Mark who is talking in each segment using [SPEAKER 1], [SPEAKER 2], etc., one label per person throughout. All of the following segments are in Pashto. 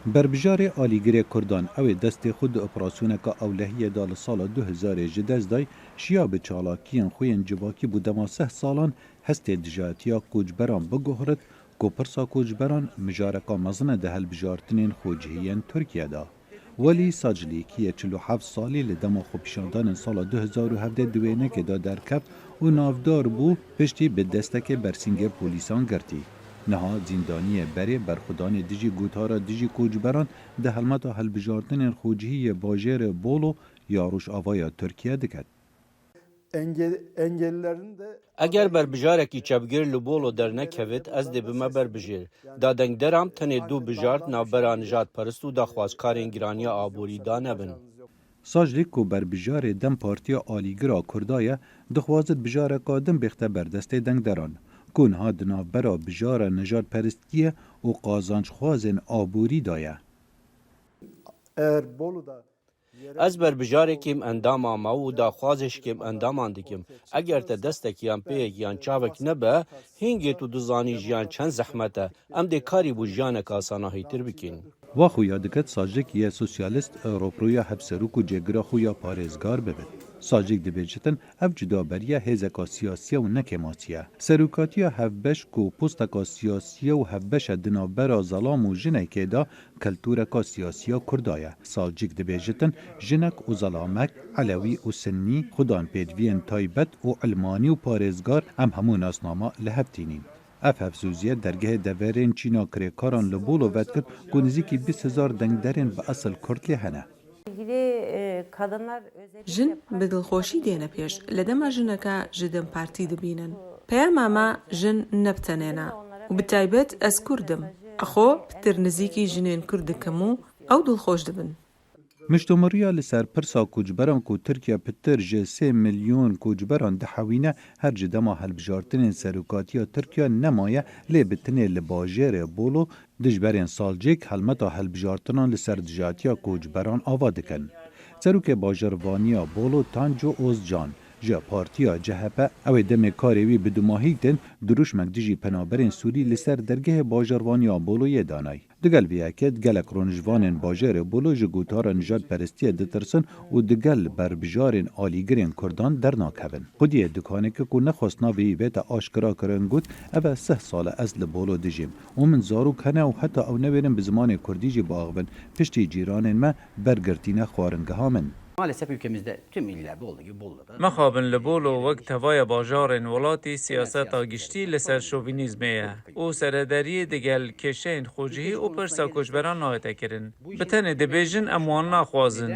[SPEAKER 1] بربجار آلیگر کردان او دست خود اپراسیون که اولهیه دال سال 2010 دای شیا به چالاکیان خوین جواکی بودما 3 سالان هست دجاتیا کوچبران بگوهرد که پرسا کوچبران مجارکا مزنه ده هلبجارتنین خوجهیین ترکیه دا. ولی ساجلیکیه 47 سالی لدما خوبشاندان سال 2017 دوینه که دا درکب و نافدار بو پشتی به دستک برسینگ پولیسان گرتی. نها زندانی بری برخودان دیجی گوتارا دیجی کوچبران ده هلمتا هلبجارتن خوجهی باجر بولو یاروش آوایا ترکیه دکد.
[SPEAKER 2] اگر بربجارکی چبگیر لبولو در نکوید از دی بما بربجیر. دادنگ درام تنه دو بجارت نابرا نجات پرستو دا خوازکارین گرانی آبوری دا نبن.
[SPEAKER 1] ساجلیک کو بربجار دم پارتیا آلیگرا کردایه دخوازد بجاره کادم بخته بردسته دنگ دران. کن ها دناف برا بجاره نجات پرستیه و قازانج خوازن آبوری دایه.
[SPEAKER 2] از بربجاره کم اندام آماو دا خوازش کم اندام آندکم. اگر تا دستک یان پیک یان چاوک نبه هنگی تو دزانی جیان چند زحمته ام دی کاری بو جیانک آساناهی تر بکن.
[SPEAKER 1] واخو یادکت ساجک یه سوسیالیست روپرویا حبسروک و جگرا خویا پارێزگار ببن. ساجک دبیجتن اف جدابریه هزکا سیاسیه و نکماتیه. سروکاتیه هفبش کو پوستکا سیاسیه و هفبش دنابرا ظلام و جنکه دا کلتورکا سیاسیه کردایه. ساجک دبیجتن جنک و ظلامک علوی و سنی خودان پیدوین تایبت و علمانی و پارێزگار ام همون اسناما لحبتینین. اف افزوزیه درگه دورین چینا کریکاران لبولو ود کرد که نزدیکی 20,000 دنگدرین به اصل کردلی هنه.
[SPEAKER 3] جن به دلخوشی دینه پیش لدما جنکا جدم پارتی دبینن پیاما ما جن نبتنینا و بتایبت از کردم اخو بتر نزیکی جنین کرد کمو او دلخوش دبن
[SPEAKER 1] مجتمعیه لسر پرسا کوچبران کو ترکیه پتر جه 3 میلیون کوچبران دحوینه هر جدما هلبجارتنین سروکاتیا ترکیه نمایه لی بتنه لباجر بولو دجبرین سالجیک هلمتا هلبجارتنان لسر دجاتیا کوچبران آوادکن. سروک باجروانیا بولو تانجو اوزجان جا پارتیا جهپه او دم کاریوی بدوماهی دن دروش مکدیجی پنابرین سوری لسر درگه باجروانیا بولو یه دانای. دگل ویاکت گلک رونجوانین باجر بولو جگوتارا نجات پرستی دترسن و دگل بربجارین آلیگرین کردان در ناکهون. خودی دکانه که نخواستنا وی ویت آشکرا کرن گود او 3 سال از لبولو دیجیم. و من زارو کنه و حتی او نویرن به زمان کردیجی باغبن پشتی جیرانین ما برگرتینه خوارنگه هامن.
[SPEAKER 4] Maalesef ülkemizde tüm illerde olduğu gibi Bolu'da da.
[SPEAKER 5] مخابن لبولو وقت هوای باجارن ولاتی سیاست گشتی لسر شووینیزمیه او سرداری دگل کشین خوجهی او پرسا کجبران نایته کرن بتنه دبیجن اموان نخوازن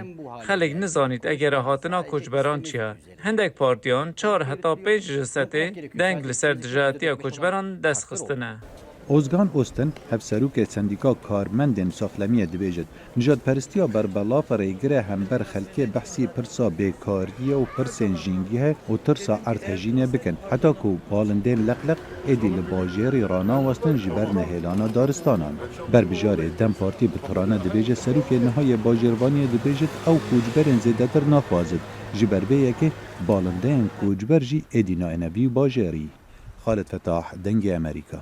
[SPEAKER 5] خلق نزانید اگر هاتنا کجبران چیه هندک پارتیان 4 حتی 5 جسته دنگ لسر دجاتی کجبران دست خستنه
[SPEAKER 1] اوزگان اوستن هفسروک سندیکا کارمندن ساخلمیه دبیجد نجات پرستیا بر بلاف ریگره همبر خلکی بحثی پرسا بیکاریه و پرسین جینگیه و ترسا ارتهجینه بکن حتی که بالندین لقلق ایدی لباجیری رانا وستن جبر نهیلانا دارستانان بر بجار دم پارتی بطرانه دبیجد سروک نهای باجروانی دبیجد او کوجبرین زیدتر نخوازد جبر بیه که بالندین کوجبر جی ایدی ناینوی باجیری خالد فتاح دنگ امریکا